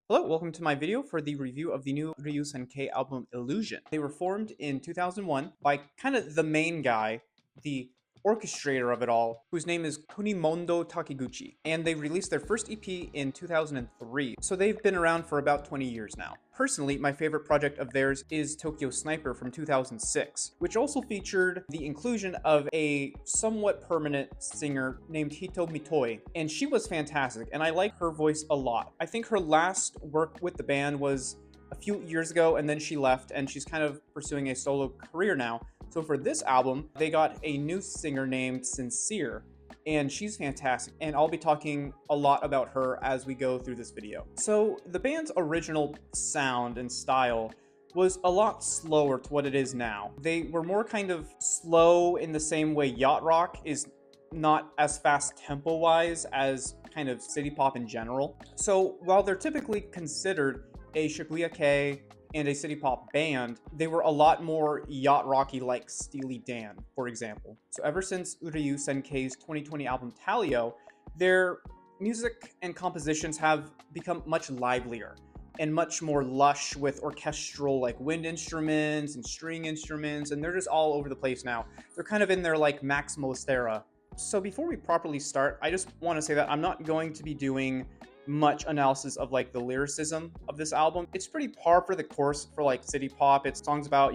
Hello, welcome to my video for the review of the new Ryusenkei album Illusion. They were formed in 2001 by kind of the main guy, the orchestrator of it all, whose name is Kunimondo Takiguchi, and they released their first EP in 2003, so they've been around for about 20 years now. Personally, my favorite project of theirs is Tokyo Sniper from 2006, which also featured the inclusion of a somewhat permanent singer named Hito Mitoi, and she was fantastic, and I like her voice a lot. I think her last work with the band was a few years ago, and then she left, and she's kind of pursuing a solo career now. So for this album, they got a new singer named Sincere, and she's fantastic, and I'll be talking a lot about her as we go through this video. So the band's original sound and style was a lot slower to what it is now. They were more kind of slow in the same way yacht rock is not as fast tempo-wise as kind of city pop in general. So while they're typically considered a Shibuya-kei and a city pop band, they were a lot more yacht rocky like Steely Dan, for example. So ever since Ryusenkei's 2020 album Talio, their music and compositions have become much livelier and much more lush with orchestral like wind instruments and string instruments, and they're just all over the place now. They're kind of in their like maximalist era. So before we properly start, I just want to say that I'm not going to be doing much analysis of like the lyricism of this album. It's pretty par for the course for like city pop. It's songs about,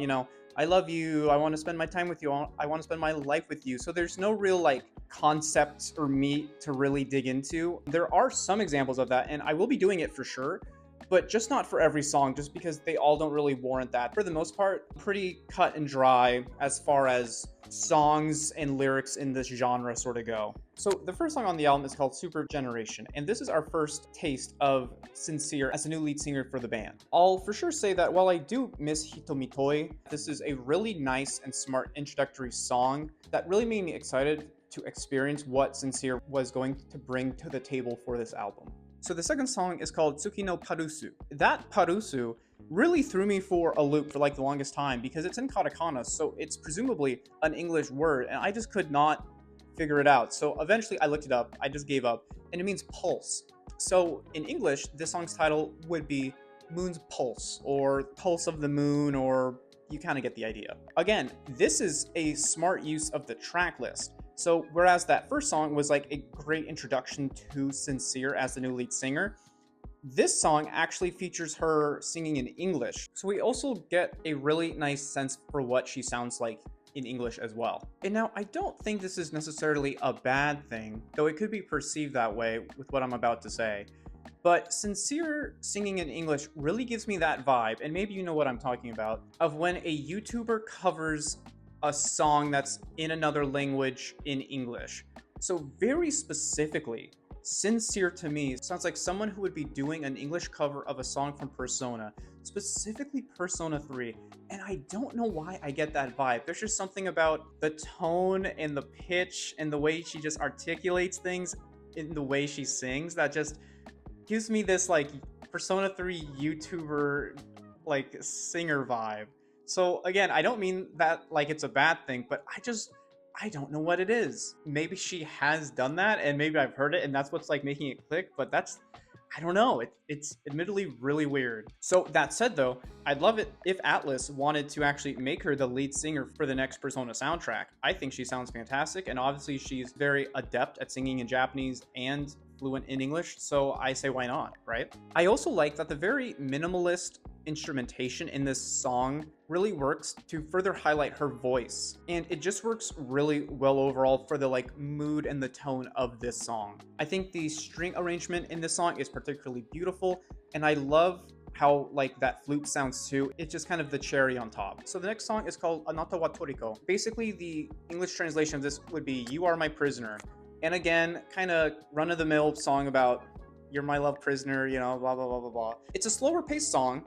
I love you, I want to spend my time with you, I want to spend my life with you. So there's no real like concept or meat to really dig into. There are some examples of that, and I will be doing it for sure, but just not for every song, just because they all don't really warrant that. For the most part, pretty cut and dry as far as songs and lyrics in this genre sort of go. So the first song on the album is called Super Generation, and this is our first taste of Sincere as a new lead singer for the band. I'll for sure say that while I do miss Hito Mitoi, this is a really nice and smart introductory song that really made me excited to experience what Sincere was going to bring to the table for this album. So the second song is called Tsuki no Parusu. That Parusu really threw me for a loop for like the longest time because it's in katakana, so it's presumably an English word, and I just could not figure it out. So eventually I looked it up, I just gave up, and it means pulse. So in English, this song's title would be Moon's Pulse, or Pulse of the Moon, or you kind of get the idea. Again, this is a smart use of the track list. So whereas that first song was like a great introduction to Sincere as the new lead singer, this song actually features her singing in English. So we also get a really nice sense for what she sounds like in English as well. And now I don't think this is necessarily a bad thing, though it could be perceived that way with what I'm about to say. But Sincere singing in English really gives me that vibe, and maybe you know what I'm talking about, of when a YouTuber covers a song that's in another language in English. So very specifically, Sincere to me sounds like someone who would be doing an English cover of a song from Persona, specifically Persona 3, and I don't know why I get that vibe. There's just something about the tone and the pitch and the way she just articulates things in the way she sings that just gives me this like Persona 3 YouTuber like singer vibe. So again, I don't mean that like it's a bad thing, but I don't know what it is. Maybe she has done that and maybe I've heard it and that's what's like making it click, but I don't know. It's admittedly really weird. So that said though, I'd love it if Atlas wanted to actually make her the lead singer for the next Persona soundtrack. I think she sounds fantastic, and obviously she's very adept at singing in Japanese and fluent in English, so I say why not, right? I also like that the very minimalist instrumentation in this song really works to further highlight her voice, and it just works really well overall for the like mood and the tone of this song. I think the string arrangement in this song is particularly beautiful, and I love how like that flute sounds too. It's just kind of the cherry on top. So the next song is called Anata wa Toriko. Basically the English translation of this would be You Are My Prisoner. And again, kind of run-of-the-mill song about you're my love prisoner, blah, blah, blah, blah, blah. It's a slower paced song,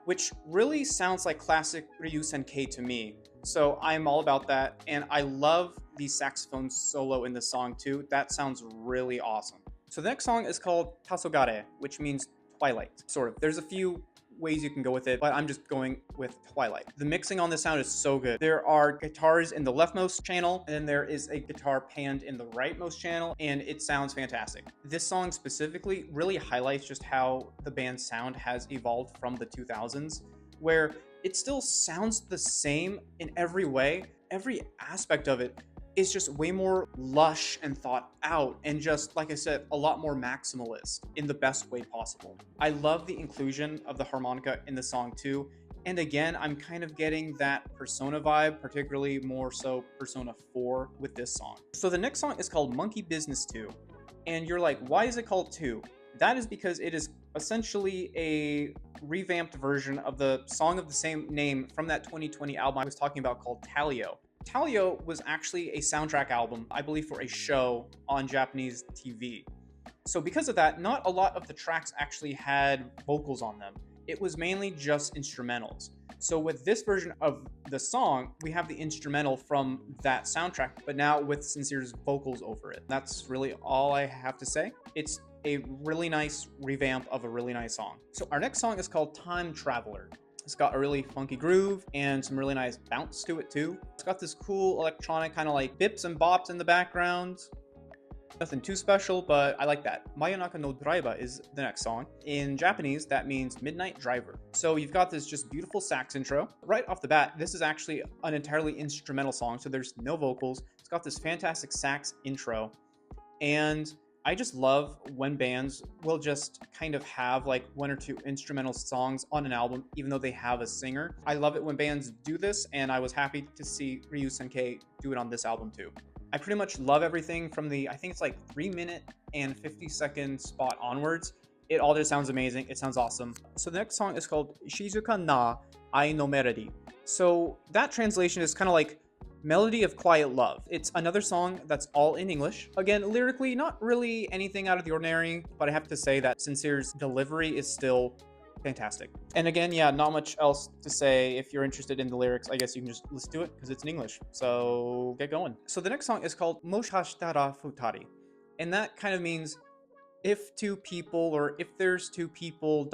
which really sounds like classic Ryusenkei to me. So I'm all about that. And I love the saxophone solo in the song too. That sounds really awesome. So the next song is called Tasogare, which means twilight, sort of. There's a few ways you can go with it, but I'm just going with Twilight. The mixing on this sound is so good. There are guitars in the leftmost channel, and then there is a guitar panned in the rightmost channel, and it sounds fantastic. This song specifically really highlights just how the band's sound has evolved from the 2000s, where it still sounds the same in every way. Every aspect of it is just way more lush and thought out, and just, like I said, a lot more maximalist in the best way possible. I love the inclusion of the harmonica in the song too. And again, I'm kind of getting that Persona vibe, particularly more so Persona 4 with this song. So the next song is called Monkey Business 2. And you're like, why is it called 2? That is because it is essentially a revamped version of the song of the same name from that 2020 album I was talking about called Talio. Talio was actually a soundtrack album, I believe, for a show on Japanese TV. So because of that, not a lot of the tracks actually had vocals on them. It was mainly just instrumentals. So with this version of the song, we have the instrumental from that soundtrack, but now with Sincere's vocals over it. That's really all I have to say. It's a really nice revamp of a really nice song. So our next song is called Time Traveler. It's got a really funky groove and some really nice bounce to it too. It's got this cool electronic kind of like bips and bops in the background. Nothing too special, but I like that. Mayonaka no Driver is the next song. In Japanese, that means Midnight Driver. So you've got this just beautiful sax intro. Right off the bat, this is actually an entirely instrumental song, so there's no vocals. It's got this fantastic sax intro. And I just love when bands will just kind of have like one or two instrumental songs on an album, even though they have a singer. I love it when bands do this, and I was happy to see Ryusenkei do it on this album too. I pretty much love everything from the, I think it's like 3-minute and 50-second spot onwards. It all just sounds amazing. It sounds awesome. So the next song is called Shizuka na Ai no Melody. So that translation is kind of like Melody of Quiet Love. It's another song that's all in English. Again, lyrically, not really anything out of the ordinary, but I have to say that Sincere's delivery is still fantastic. And again, yeah, not much else to say. If you're interested in the lyrics, I guess you can just listen to it because it's in English. So get going. So the next song is called Moshashitara Futari. And that kind of means if two people, or if there's two people, ...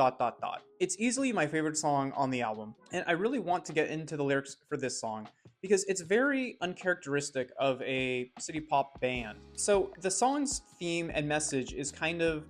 It's easily my favorite song on the album. And I really want to get into the lyrics for this song because it's very uncharacteristic of a city pop band. So the song's theme and message is kind of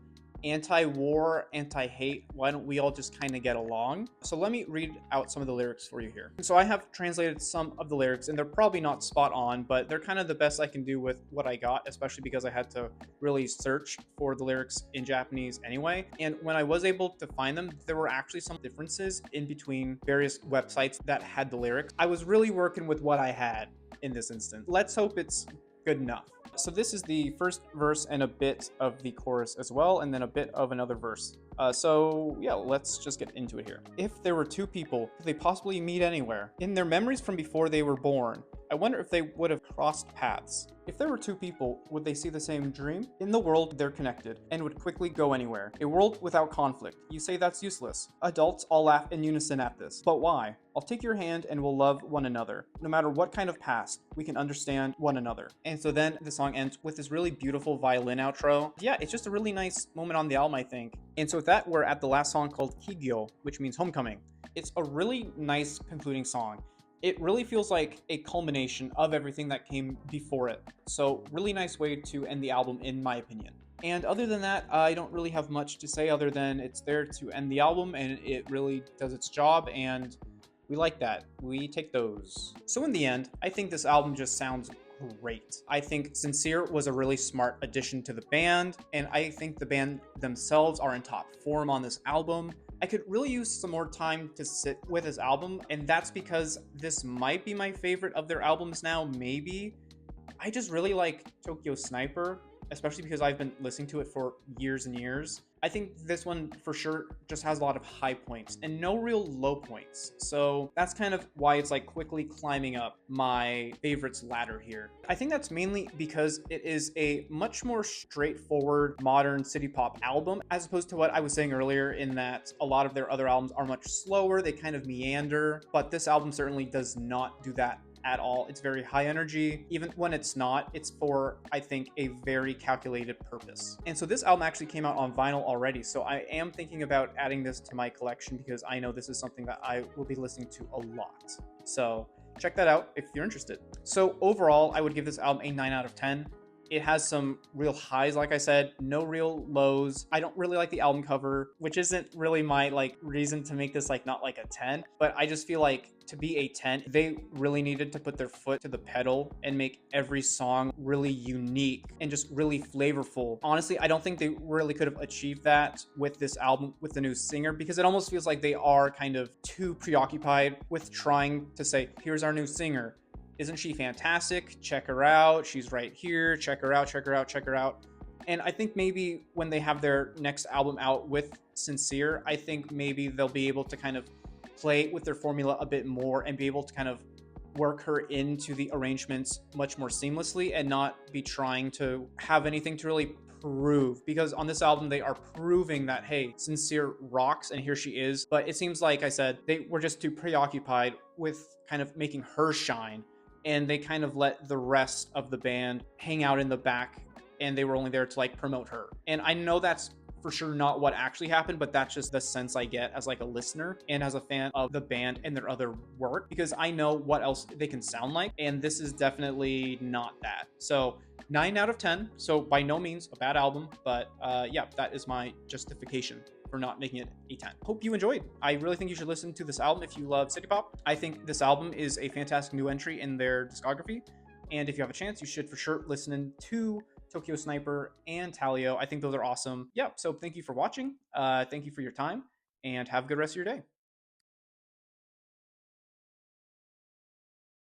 anti-war, anti-hate. Why don't we all just kind of get along? So let me read out some of the lyrics for you here. So I have translated some of the lyrics, and they're probably not spot on, but they're kind of the best I can do with what I got, especially because I had to really search for the lyrics in Japanese anyway. And when I was able to find them, there were actually some differences in between various websites that had the lyrics. I was really working with what I had in this instance. Let's hope it's good enough. So this is the first verse and a bit of the chorus as well, and then a bit of another verse. So yeah, let's just get into it here. If there were two people, could they possibly meet anywhere? In their memories from before they were born, I wonder if they would have crossed paths. If there were two people, would they see the same dream? In the world, they're connected and would quickly go anywhere. A world without conflict. You say that's useless. Adults all laugh in unison at this. But why? I'll take your hand and we'll love one another. No matter what kind of past, we can understand one another. And so then the song ends with this really beautiful violin outro. Yeah, it's just a really nice moment on the album, I think. And so with that, we're at the last song called Kigyo, which means homecoming. It's a really nice concluding song. It really feels like a culmination of everything that came before it. So really nice way to end the album, in my opinion. And other than that, I don't really have much to say other than it's there to end the album, and it really does its job, and we like that. We take those. So in the end, I think this album just sounds great. I think Sincere was a really smart addition to the band, and I think the band themselves are in top form on this album. I could really use some more time to sit with this album, and that's because this might be my favorite of their albums now, maybe. I just really like Tokyo Sniper, especially because I've been listening to it for years and years. I think this one for sure just has a lot of high points and no real low points. So that's kind of why it's like quickly climbing up my favorites ladder here. I think that's mainly because it is a much more straightforward modern city pop album, as opposed to what I was saying earlier in that a lot of their other albums are much slower. They kind of meander, but this album certainly does not do that at all. It's very high energy. Even when it's not, it's for, I think, a very calculated purpose. And so this album actually came out on vinyl already. So I am thinking about adding this to my collection because I know this is something that I will be listening to a lot. So check that out if you're interested. So overall, I would give this album a 9 out of 10. It has some real highs, like I said, no real lows. I don't really like the album cover, which isn't really my like reason to make this like not like a 10, but I just feel like to be a 10, they really needed to put their foot to the pedal and make every song really unique and just really flavorful. Honestly, I don't think they really could have achieved that with this album with the new singer, because it almost feels like they are kind of too preoccupied with trying to say, here's our new singer. Isn't she fantastic? Check her out. She's right here. Check her out, check her out, check her out. And I think maybe when they have their next album out with Sincere, I think maybe they'll be able to kind of play with their formula a bit more and be able to kind of work her into the arrangements much more seamlessly and not be trying to have anything to really prove, because on this album they are proving that, hey, Sincere rocks and here she is. But it seems like I said they were just too preoccupied with kind of making her shine, and they kind of let the rest of the band hang out in the back, and they were only there to like promote her. And I know that's for sure not what actually happened, but that's just the sense I get as like a listener and as a fan of the band and their other work, because I know what else they can sound like, and this is definitely not that. So 9 out of 10. So by no means a bad album, but yeah, that is my justification for not making it a 10. Hope you enjoyed. I really think you should listen to this album if you love city pop. I think this album is a fantastic new entry in their discography, and if you have a chance, you should for sure listen to Tokyo Sniper and Talio. I think those are awesome. Yeah, so thank you for watching. Thank you for your time, and have a good rest of your day.